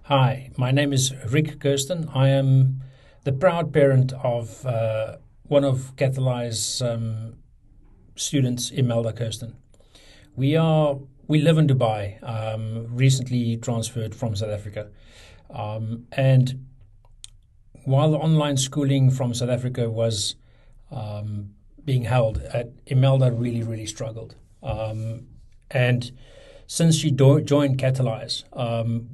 Hi, my name is Rick Kirsten. I am the proud parent of one of Catalyze students, Emelda Kirsten. We live in Dubai, recently transferred from South Africa, and while the online schooling from South Africa was being held, Emelda really struggled, and since she joined Catalyze,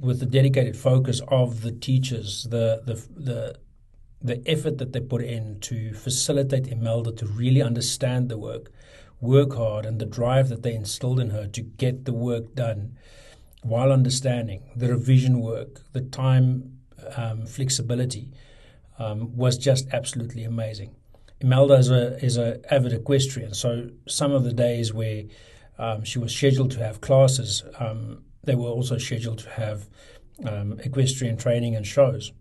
with the dedicated focus of the teachers, the effort that they put in to facilitate Emelda to really understand the work hard, and the drive that they instilled in her to get the work done while understanding the revision work, the time flexibility, was just absolutely amazing. Emelda is a avid equestrian, so some of the days where she was scheduled to have classes, they were also scheduled to have equestrian training and shows.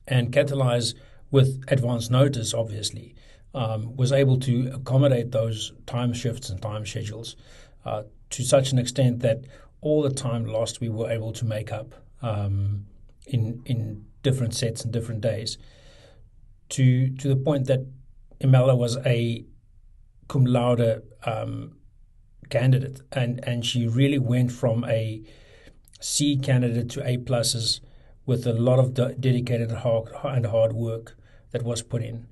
And Catalyze, with advance notice, obviously, was able to accommodate those time shifts and time schedules to such an extent that all the time lost we were able to make up in different sets and different days, to the point that Emelda was a cum laude candidate, and she really went from a C candidate to A pluses with a lot of dedicated hard work that was put in.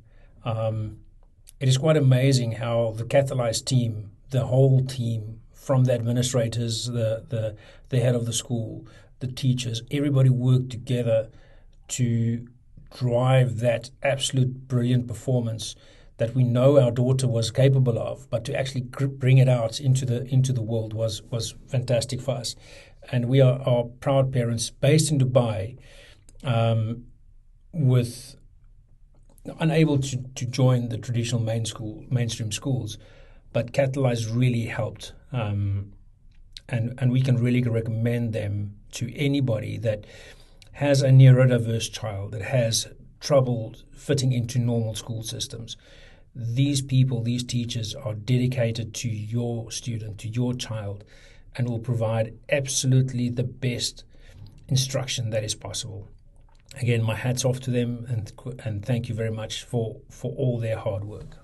It is quite amazing how the Catalyze team, the whole team, from the administrators, the head of the school, the teachers, everybody worked together to drive that absolute brilliant performance that we know our daughter was capable of, but to actually bring it out into the world was fantastic for us. And we are proud parents based in Dubai, with unable to join the traditional mainstream schools, but Catalyze really helped, and we can really recommend them to anybody that has a neurodiverse child that has trouble fitting into normal school systems. These people, these teachers, are dedicated to your student, to your child, and will provide absolutely the best instruction that is possible. Again, my hat's off to them, and thank you very much for all their hard work.